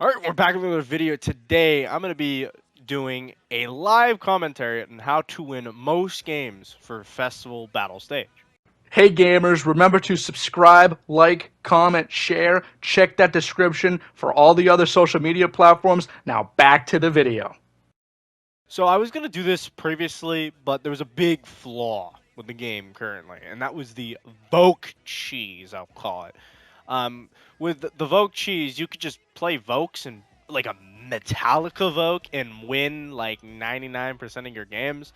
All right, we're back with another video. Today, I'm going to be doing a live commentary on how to win most games for Festival Battle Stage. Hey gamers, remember to subscribe, like, comment, share. Check that description for all the other social media platforms. Now back to the video. So I was going to do this previously, but there was a big flaw with the game currently, and that was the Voke cheese, I'll call it. With the Voke cheese, you could just play Vokes and like a Metallica Voke and win like 99% of your games.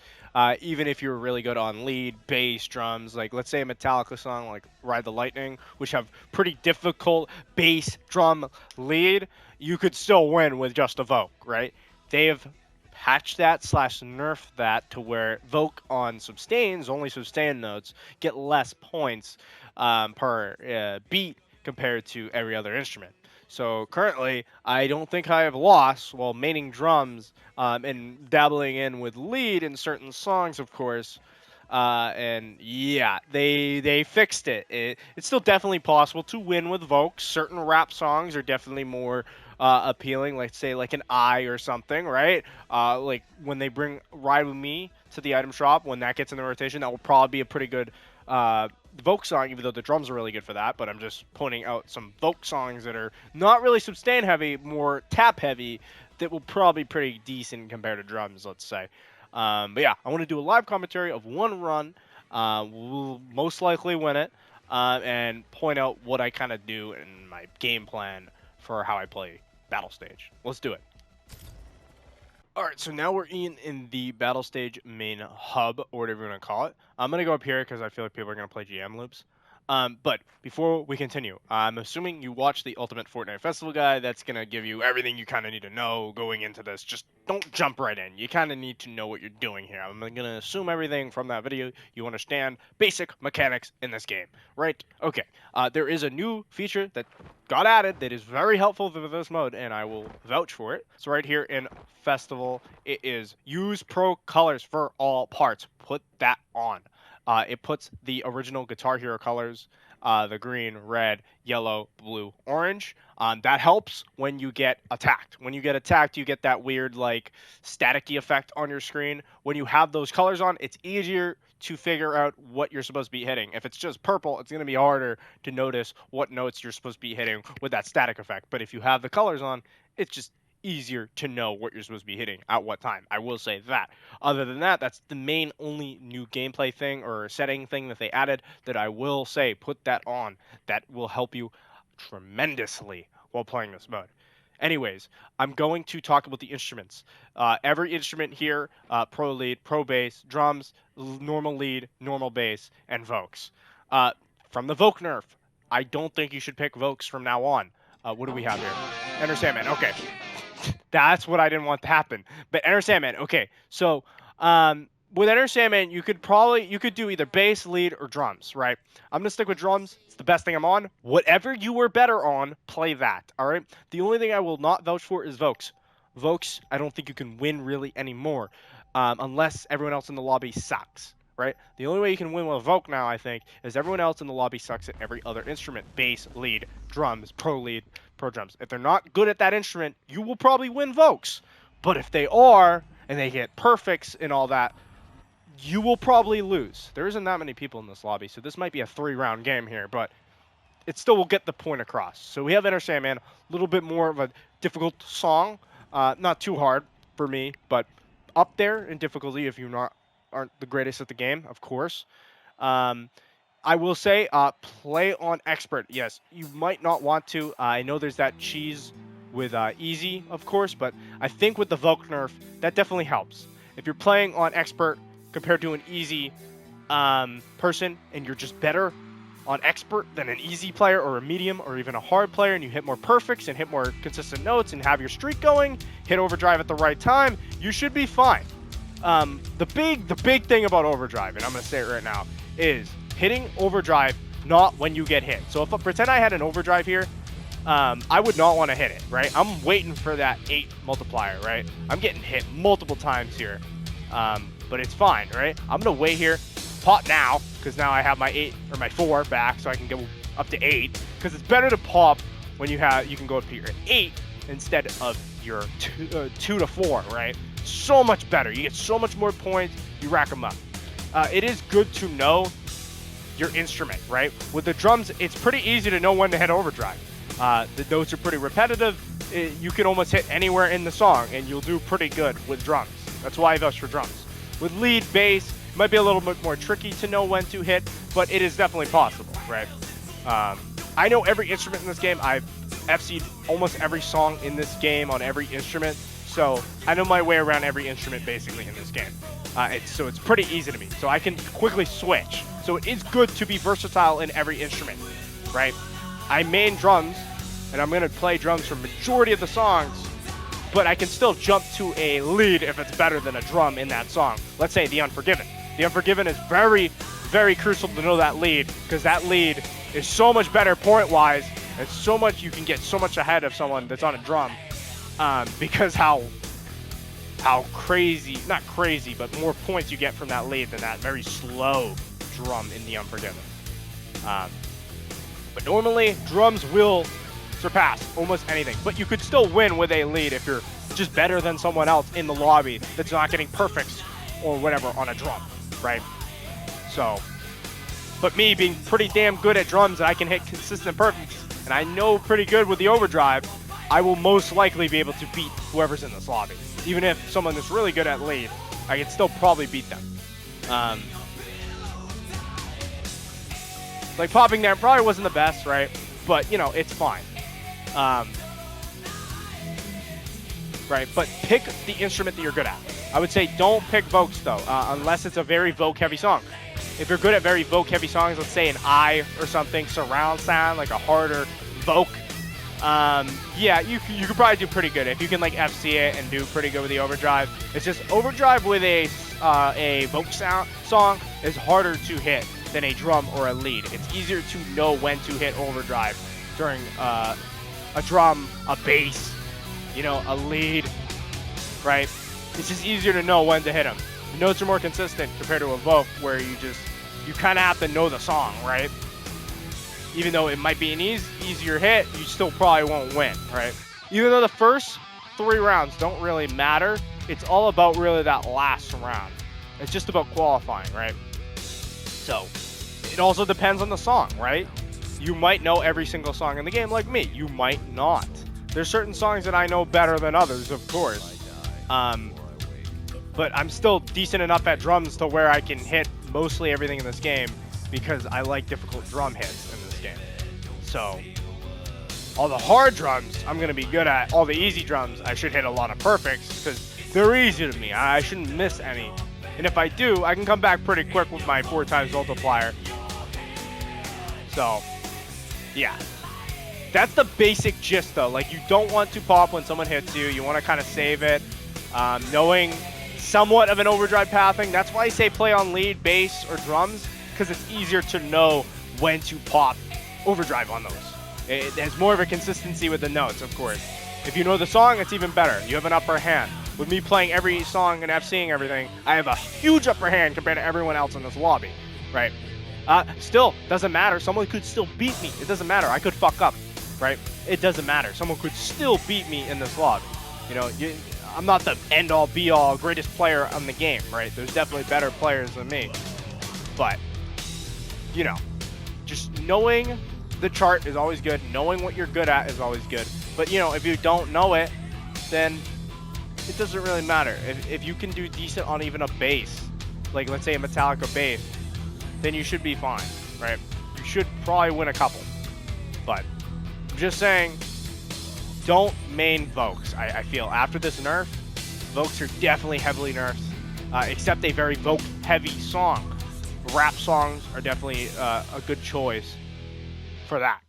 Even if you're really good on lead, bass, drums, like let's say a Metallica song like Ride the Lightning, which have pretty difficult bass, drum, lead, you could still win with just a Voke, right? They have patch that slash nerf that to where Voke on sustains, only sustain notes, get less points per beat compared to every other instrument. So currently, I don't think I have lost while maining drums and dabbling in with lead in certain songs, of course. And yeah, they fixed it. It's still definitely possible to win with Vogue. Certain rap songs are definitely more appealing, like say like an I or something, right? Like when they bring Ride With Me to the item shop, when that gets in the rotation, that will probably be a pretty good Vogue song, even though the drums are really good for that. But I'm just pointing out some Vogue songs that are not really sustain heavy, more tap heavy, that will probably be pretty decent compared to drums, let's say. But yeah, I want to do a live commentary of one run. We'll most likely win it, and point out what I kind of do in my game plan for how I play Battle Stage. Let's do it. Alright, so now we're in the Battle Stage main hub, or whatever you want to call it. I'm going to go up here because I feel like people are going to play GM loops. But before we continue, I'm assuming you watched the Ultimate Fortnite Festival guide. That's going to give you everything you kind of need to know going into this. Just don't jump right in. You kind of need to know what you're doing here. I'm going to assume everything from that video. You understand basic mechanics in this game, right? Okay, there is a new feature that got added that is very helpful for this mode, and I will vouch for it. So right here in Festival, it is use pro colors for all parts. Put that on. It puts the original Guitar Hero colors, the green, red, yellow, blue, orange. That helps when you get attacked. When you get attacked, you get that weird, like, staticky effect on your screen. When you have those colors on, it's easier to figure out what you're supposed to be hitting. If it's just purple, it's going to be harder to notice what notes you're supposed to be hitting with that static effect. But if you have the colors on, it's just easier to know what you're supposed to be hitting at what time. I will say that. Other than that, that's the main only new gameplay thing or setting thing that they added that I will say put that on. That will help you tremendously while playing this mode. Anyways, I'm going to talk about the instruments. Every instrument here, pro lead, pro bass, drums, normal lead, normal bass, and Vokes. From the Voke nerf, I don't think you should pick Vokes from now on. What do we have here? Enter Sandman. Okay. That's what I didn't want to happen. But Enter Sandman, okay. So with Enter Sandman, you could do either bass, lead, or drums, right? I'm gonna stick with drums. It's the best thing I'm on. Whatever you were better on, play that. All right. The only thing I will not vouch for is Vokes. Vokes, I don't think you can win really anymore, unless everyone else in the lobby sucks. Right? The only way you can win with a Voke now, I think, is everyone else in the lobby sucks at every other instrument. Bass, lead, drums, pro lead, pro drums. If they're not good at that instrument, you will probably win Vokes. But if they are, and they get perfects and all that, you will probably lose. There isn't that many people in this lobby, so this might be a 3-round game here, but it still will get the point across. So we have Enter Sandman, a little bit more of a difficult song. Not too hard for me, but up there in difficulty if you aren't the greatest at the game, of course. I will say, play on expert. Yes, you might not want to. I know there's that cheese with easy, of course, but I think with the Vogue nerf, that definitely helps. If you're playing on expert compared to an easy person, and you're just better on expert than an easy player or a medium or even a hard player, and you hit more perfects and hit more consistent notes and have your streak going, hit overdrive at the right time, you should be fine. The big thing about overdrive, and I'm going to say it right now, is hitting overdrive not when you get hit. So if pretend I had an overdrive here, I would not want to hit it, right? I'm waiting for that 8 multiplier, right? I'm getting hit multiple times here, but it's fine, right? I'm going to wait here, pop now, because now I have my 8 or my 4 back, so I can go up to 8, because it's better to pop when you can go up to your 8 instead of your 2 to 4, right? So much better. You get so much more points. You rack them up. It is good to know your instrument, right? With the drums, it's pretty easy to know when to hit overdrive. The notes are pretty repetitive. You can almost hit anywhere in the song, and you'll do pretty good with drums. That's why I vouch for drums. With lead, bass, it might be a little bit more tricky to know when to hit, but it is definitely possible, right? I know every instrument in this game. I've FC'd almost every song in this game on every instrument, so I know my way around every instrument basically in this game. So it's pretty easy to me, so I can quickly switch. So it is good to be versatile in every instrument, right? I main drums, and I'm going to play drums for majority of the songs, but I can still jump to a lead if it's better than a drum in that song. Let's say The Unforgiven. The Unforgiven is very, very crucial to know that lead, because that lead is so much better point-wise, and so much you can get so much ahead of someone that's on a drum, because how crazy, not crazy, but more points you get from that lead than that very slow drum in The Unforgiven. But normally, drums will surpass almost anything. But you could still win with a lead if you're just better than someone else in the lobby that's not getting perfects or whatever on a drum, right? So, but me being pretty damn good at drums and I can hit consistent perfects, and I know pretty good with the overdrive, I will most likely be able to beat whoever's in this lobby. Even if someone that's really good at lead, I can still probably beat them. Like popping there probably wasn't the best, right? But, you know, it's fine. Right, but pick the instrument that you're good at. I would say don't pick vocals, though, unless it's a very voc-heavy song. If you're good at very voc-heavy songs, let's say an I or something, surround sound, like a harder voc, yeah, you could probably do pretty good. If you can, like, FC it and do pretty good with the overdrive. It's just overdrive with a voc sound song is harder to hit than a drum or a lead. It's easier to know when to hit overdrive during a drum, a bass, you know, a lead, right? It's just easier to know when to hit them. The notes are more consistent compared to a voc where you kind of have to know the song, right? Even though it might be an easier hit, you still probably won't win, right? Even though the first 3 rounds don't really matter, it's all about really that last round. It's just about qualifying, right? So, it also depends on the song, right? You might know every single song in the game like me. You might not. There's certain songs that I know better than others, of course. But I'm still decent enough at drums to where I can hit mostly everything in this game because I like difficult drum hits in this game. So, all the hard drums I'm going to be good at. All the easy drums I should hit a lot of perfects because they're easy to me. I shouldn't miss any. And if I do, I can come back pretty quick with my 4 times multiplier. So, yeah. That's the basic gist, though. Like, you don't want to pop when someone hits you. You want to kind of save it. Knowing somewhat of an overdrive pathing. That's why I say play on lead, bass, or drums, because it's easier to know when to pop overdrive on those. It has more of a consistency with the notes, of course. If you know the song, it's even better. You have an upper hand. With me playing every song and FCing everything, I have a huge upper hand compared to everyone else in this lobby, right? Still, doesn't matter. Someone could still beat me. It doesn't matter. I could fuck up, right? It doesn't matter. Someone could still beat me in this lobby. You know, I'm not the end-all, be-all, greatest player on the game, right? There's definitely better players than me. But, you know, just knowing the chart is always good. Knowing what you're good at is always good. But, you know, if you don't know it, then it doesn't really matter. If you can do decent on even a bass, like let's say a Metallica bass, then you should be fine, right? You should probably win a couple. But I'm just saying, don't main vocs. I feel after this nerf, vocs are definitely heavily nerfed, except a very voc-heavy song. Rap songs are definitely a good choice for that.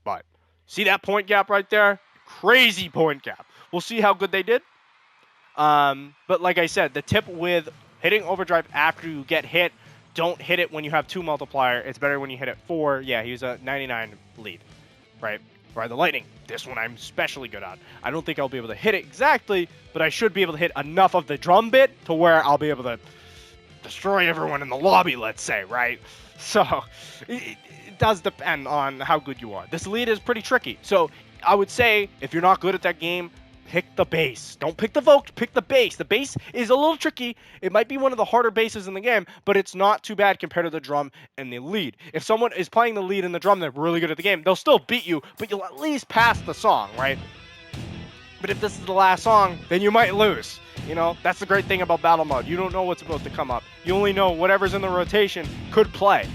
But see that point gap right there? Crazy point gap. We'll see how good they did. But like I said, the tip with hitting overdrive after you get hit, don't hit it when you have 2 multiplier. It's better when you hit it 4. Yeah, he was a 99 lead, right? Ride the lightning. This one I'm especially good at. I don't think I'll be able to hit it exactly, but I should be able to hit enough of the drum bit to where I'll be able to destroy everyone in the lobby, let's say, right? So, it does depend on how good you are. This lead is pretty tricky. So, I would say if you're not good at that game, pick the bass. Don't pick the Vogue, pick the bass. The bass is a little tricky. It might be one of the harder basses in the game, but it's not too bad compared to the drum and the lead. If someone is playing the lead and the drum, they're really good at the game, they'll still beat you, but you'll at least pass the song, right? But if this is the last song, then you might lose. You know, that's the great thing about battle mode. You don't know what's about to come up. You only know whatever's in the rotation could play.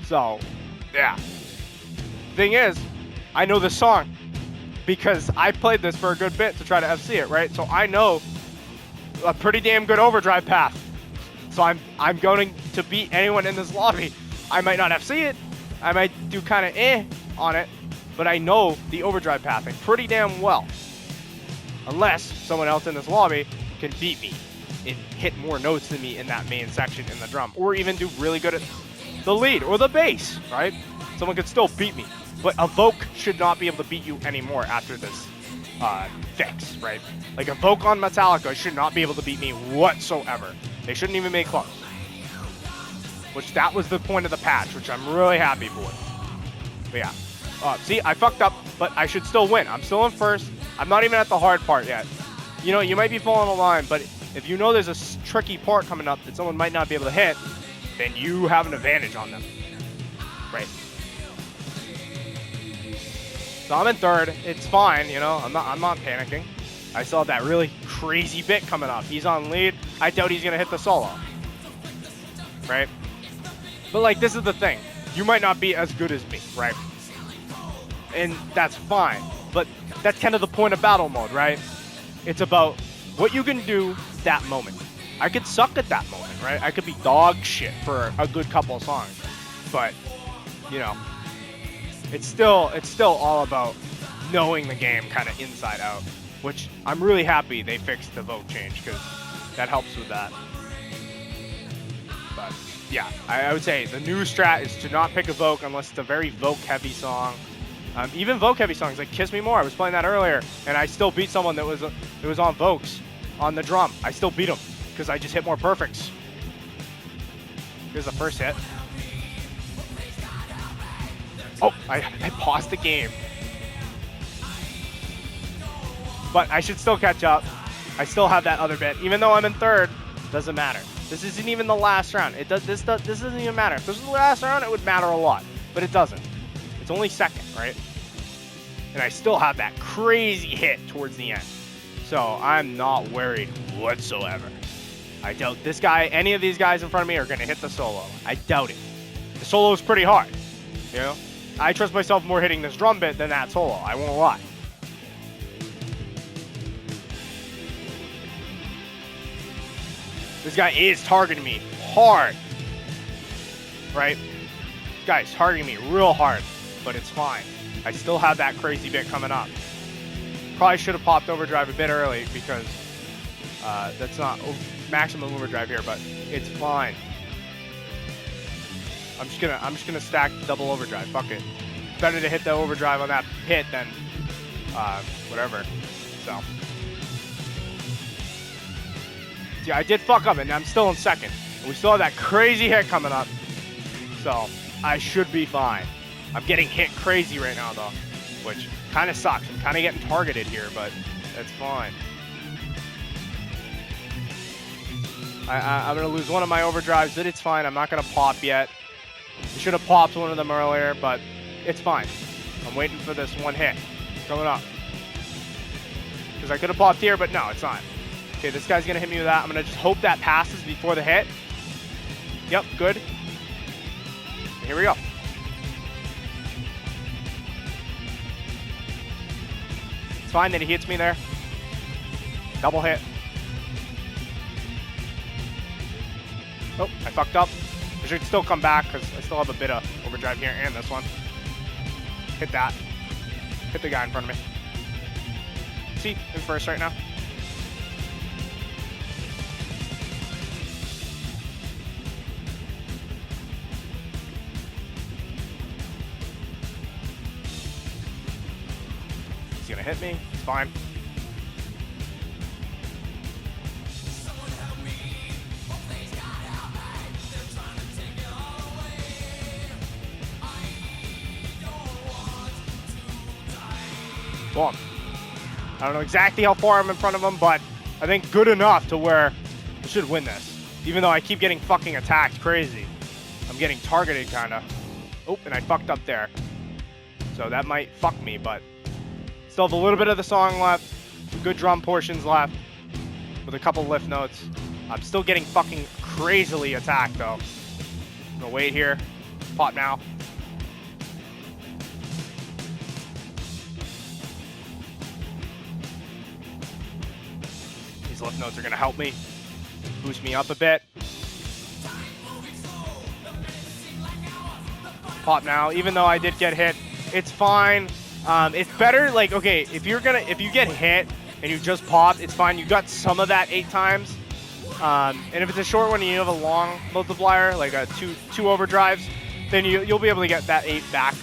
So, yeah. Thing is, I know this song because I played this for a good bit to try to FC it, right? So I know a pretty damn good overdrive path. So I'm going to beat anyone in this lobby. I might not FC it. I might do kind of on it, but I know the overdrive pathing pretty damn well. Unless someone else in this lobby can beat me and hit more notes than me in that main section in the drum, or even do really good at the lead or the bass, right? Someone could still beat me, but a Vogue should not be able to beat you anymore after this fix, right? Like a Vogue on Metallica should not be able to beat me whatsoever. They shouldn't even make close. Which that was the point of the patch, which I'm really happy for. But yeah. See, I fucked up, but I should still win. I'm still in first. I'm not even at the hard part yet. You know, you might be falling a line, but if you know there's a tricky part coming up that someone might not be able to hit, then you have an advantage on them. Right? So I'm in third. It's fine, you know. I'm not panicking. I still have that really crazy bit coming up. He's on lead. I doubt he's gonna hit the solo. Right? But like, this is the thing. You might not be as good as me, right? And that's fine. But that's kind of the point of battle mode, right? It's about what you can do that moment. I could suck at that moment, right? I could be dog shit for a good couple of songs. But, you know, it's still all about knowing the game kind of inside out, which I'm really happy they fixed the Vogue change because that helps with that. But yeah, I would say the new strat is to not pick a Vogue unless it's a very Vogue heavy song. Even Vogue heavy songs like Kiss Me More, I was playing that earlier, and I still beat someone that was on Vogues on the drum. I still beat him because I just hit more perfects. Here's the first hit. Oh, I paused the game. But I should still catch up. I still have that other bit. Even though I'm in third, doesn't matter. This isn't even the last round. This doesn't even matter. If this was the last round, it would matter a lot. But it doesn't. It's only second, right? And I still have that crazy hit towards the end. So I'm not worried whatsoever. I doubt this guy, any of these guys in front of me are going to hit the solo. I doubt it. The solo is pretty hard, you know? I trust myself more hitting this drum bit than that solo. I won't lie. This guy is targeting me hard, right? This guy is targeting me real hard, but it's fine. I still have that crazy bit coming up. Probably should have popped overdrive a bit early because that's not maximum overdrive here, but it's fine. I'm just gonna stack double overdrive. Fuck it. It's better to hit the overdrive on that hit than whatever. So yeah, I did fuck up, and I'm still in second. And we still have that crazy hit coming up, so I should be fine. I'm getting hit crazy right now though, which kind of sucks. I'm kind of getting targeted here, but that's fine. I'm gonna lose one of my overdrives, but it's fine. I'm not gonna pop yet. I should have popped one of them earlier, but it's fine. I'm waiting for this one hit coming up. Because I could have popped here, but no, it's not. Okay, this guy's gonna hit me with that. I'm gonna just hope that passes before the hit. Yep, good. Here we go. It's fine that he hits me there. Double hit. Oh, I fucked up. I should still come back because I still have a bit of overdrive here and this one. Hit that. Hit the guy in front of me. See, in first right now. He's gonna hit me. It's fine. Boom. I don't know exactly how far I'm in front of him, but I think good enough to where I should win this. Even though I keep getting fucking attacked crazy. I'm getting targeted, kind of. Oh, and I fucked up there. So that might fuck me, but still have a little bit of the song left. Some good drum portions left with a couple lift notes. I'm still getting fucking crazily attacked, though. I'm gonna wait here. Pop now. These lift notes are gonna help me. Boost me up a bit. Pop now. Even though I did get hit, it's fine. It's better, like, okay, if you get hit and you just pop, it's fine. You got some of that 8 times. And if it's a short one and you have a long multiplier, like a two overdrives, then you'll be able to get that 8 back.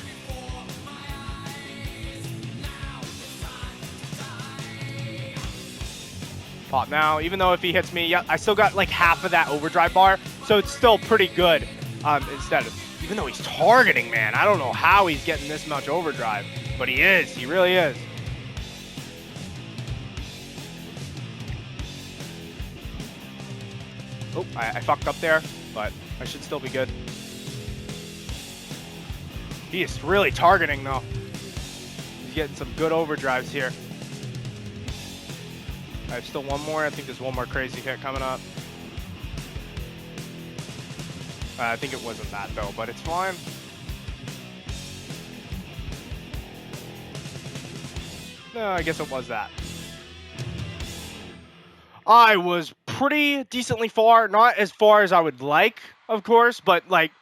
Pop now. Even though if he hits me, yeah, I still got like half of that overdrive bar, so it's still pretty good. Instead of, even though he's targeting, man, I don't know how he's getting this much overdrive, but he is. He really is. Oh, I fucked up there, but I should still be good. He is really targeting, though. He's getting some good overdrives here. I have still one more. I think there's one more crazy hit coming up. I think it wasn't that, though, but it's fine. No, I guess it was that. I was pretty decently far. Not as far as I would like, of course, but, like,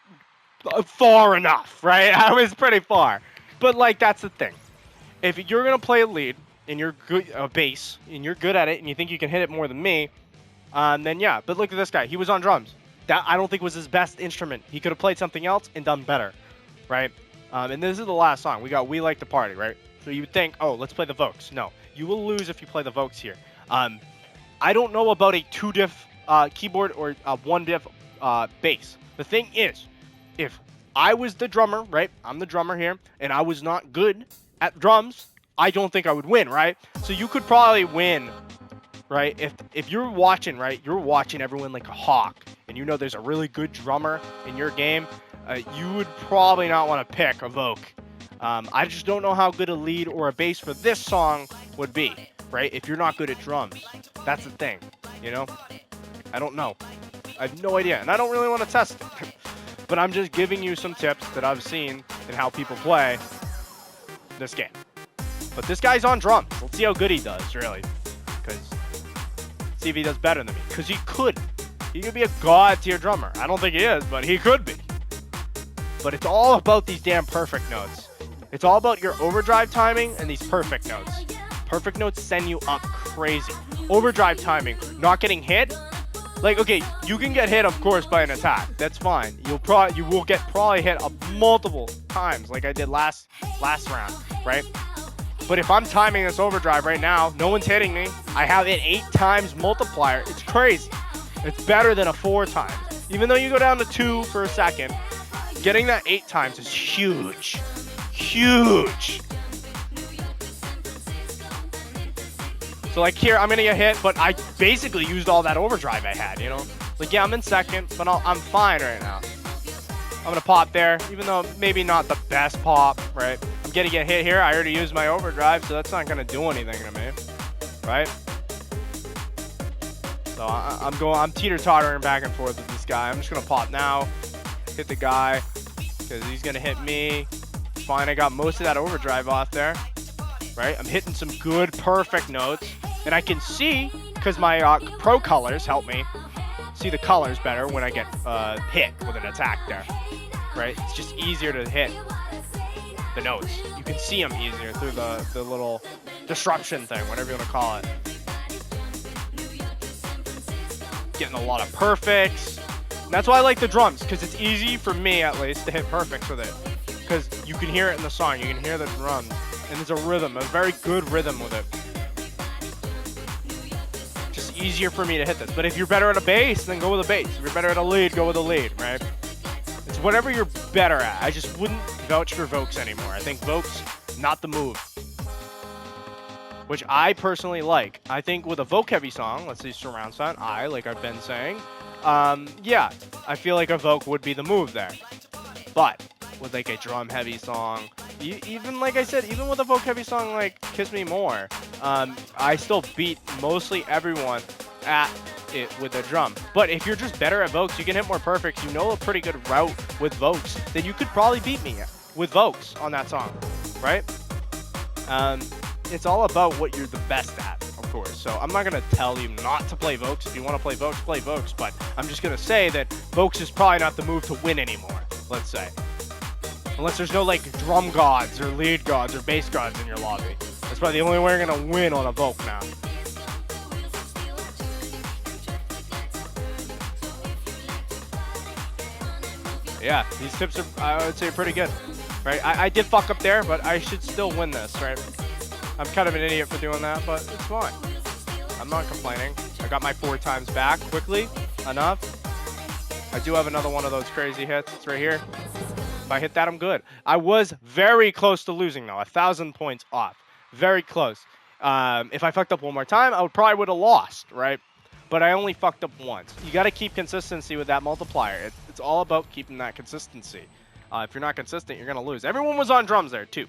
far enough, right? I was pretty far. But, like, that's the thing. If you're going to play a lead, and you're good, bass, and you're good at it, and you think you can hit it more than me, then yeah. But look at this guy. He was on drums. That I don't think was his best instrument. He could have played something else and done better, right? And this is the last song. We got We Like to Party, right? So you would think, oh, let's play the Vokes. No, you will lose if you play the Vokes here. I don't know about a 2-diff keyboard or a 1-diff bass. The thing is, if I was the drummer, right? I'm the drummer here, and I was not good at drums, I don't think I would win, right? So you could probably win, right? If you're watching, right? You're watching everyone like a hawk, and you know there's a really good drummer in your game, you would probably not want to pick a Voke. I just don't know how good a lead or a bass for this song would be, right? If you're not good at drums. That's the thing, you know? I don't know. I have no idea, and I don't really want to test it. But I'm just giving you some tips that I've seen in how people play this game. But this guy's on drums. Let's see how good he does, really. Because, see if he does better than me. Because he could. He could be a god-tier drummer. I don't think he is, but he could be. But it's all about these damn perfect notes. It's all about your overdrive timing and these perfect notes. Perfect notes send you up crazy. Overdrive timing, not getting hit. Like, okay, you can get hit, of course, by an attack. That's fine. You will get probably hit multiple times, like I did last round, right? But if I'm timing this overdrive right now, no one's hitting me. I have it 8 times multiplier. It's crazy. It's better than a 4 times. Even though you go down to 2 for a second, getting that 8 times is huge. Huge. So like here, I'm gonna get hit, but I basically used all that overdrive I had, you know? Like, yeah, I'm in second, but I'm fine right now. I'm gonna pop there, even though maybe not the best pop, right? I'm gonna get hit here. I already used my overdrive, so that's not gonna do anything to me, right? So I'm teeter-tottering back and forth with this guy. I'm just gonna pop now, hit the guy, because he's gonna hit me. Fine, I got most of that overdrive off there, right? I'm hitting some good, perfect notes, and I can see, because my pro colors help me see the colors better when I get hit with an attack there, right? It's just easier to hit the notes. You can see them easier through the little disruption thing, whatever you want to call it. Getting a lot of perfects. And that's why I like the drums, because it's easy for me, at least, to hit perfects with it. Because you can hear it in the song. You can hear the drums. And there's a rhythm, a very good rhythm with it. Just easier for me to hit this. But if you're better at a bass, then go with a bass. If you're better at a lead, go with a lead, right? It's whatever you're better at. I just wouldn't vouch for Vokes anymore. I think Vokes, not the move. which I personally like. I think with a Voke heavy song, let's say surround sound, like I've been saying, yeah, I feel like a Voke would be the move there. But with like a drum heavy song, even like I said, even with a Voke heavy song like Kiss Me More, I still beat mostly everyone at it with a drum. But if you're just better at Vokes, you can hit more perfects, you know a pretty good route with Vokes, then you could probably beat me with Vokes on that song, right? It's all about what you're the best at, of course. So I'm not going to tell you not to play Vokes. If you want to play Vokes. But I'm just going to say that Vokes is probably not the move to win anymore, let's say. Unless there's no, like, drum gods or lead gods or bass gods in your lobby. That's probably the only way you're going to win on a Voke now. Yeah, these tips are, I would say, pretty good. Right? I did fuck up there, but I should still win this, right? I'm kind of an idiot for doing that, but it's fine. I'm not complaining. I got my 4 times back quickly enough. I do have another one of those crazy hits. It's right here. If I hit that, I'm good. I was very close to losing, though. 1,000 points off. Very close. If I fucked up one more time, I probably would have lost, right? But I only fucked up once. You got to keep consistency with that multiplier. It's all about keeping that consistency. If you're not consistent, you're going to lose. Everyone was on drums there, too.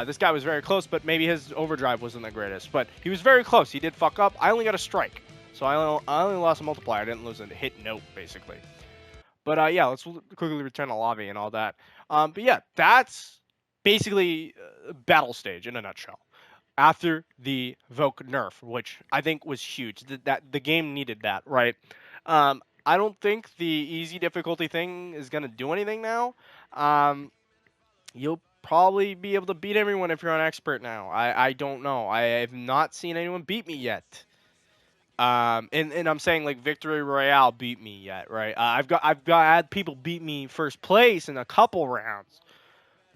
This guy was very close, but maybe his overdrive wasn't the greatest. But he was very close. He did fuck up. I only got a strike. So I only lost a multiplier. I didn't lose a hit note, basically. But yeah, let's quickly return to lobby and all that. But yeah, that's basically battle stage in a nutshell. After the Voke nerf, which I think was huge. That the game needed that, right? I don't think the easy difficulty thing is going to do anything now. You'll probably be able to beat everyone if you're an expert now. I don't know. I have not seen anyone beat me yet. And I'm saying like Victory Royale beat me yet, right? I've had people beat me first place in a couple rounds,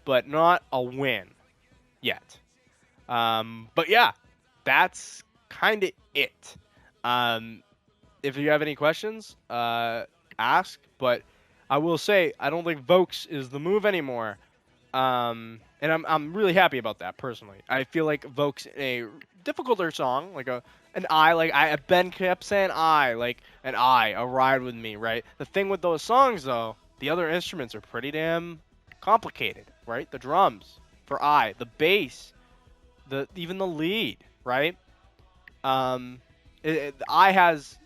but not a win yet. But yeah, that's kind of it. If you have any questions, ask. But I will say I don't think Vokes is the move anymore. And I'm really happy about that personally. I feel like Vokes a difficulter song, like Ben kept saying like a ride with me, right? The thing with those songs though, the other instruments are pretty damn complicated, right? The drums for the bass, even the lead, right? Has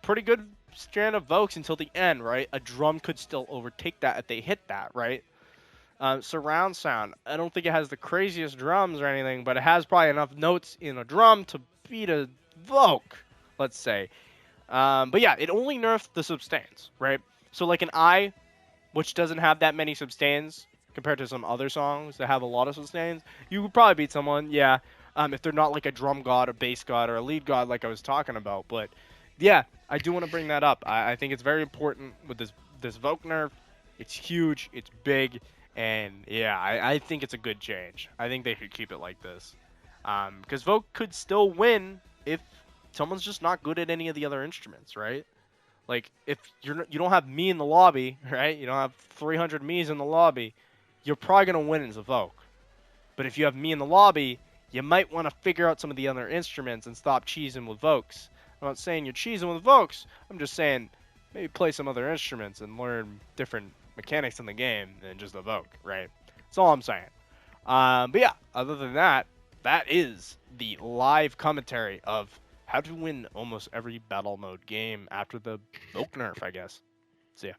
pretty good strand of Vokes until the end, right? A drum could still overtake that if they hit that, right? Surround sound, I don't think it has the craziest drums or anything, but it has probably enough notes in a drum to beat a Voke, let's say. But yeah, it only nerfed the substains, right? So like an which doesn't have that many substains compared to some other songs that have a lot of sustains, you would probably beat someone, yeah, if they're not like a drum god, a bass god, or a lead god like I was talking about. But yeah, I do want to bring that up. I think it's very important with this Voke nerf. It's huge, it's big, and yeah, I think it's a good change. I think they should keep it like this. Because Voke could still win if someone's just not good at any of the other instruments, right? Like, if you don't have me in the lobby, right? You don't have 300 me's in the lobby, you're probably going to win as a Voke. But if you have me in the lobby, you might want to figure out some of the other instruments and stop cheesing with Vokes. I'm not saying you're cheesing with Vokes. I'm just saying maybe play some other instruments and learn different mechanics in the game than just the Voke, right? That's all I'm saying. But yeah, other than that, that is the live commentary of how to win almost every battle mode game after the Voke nerf, I guess. See ya.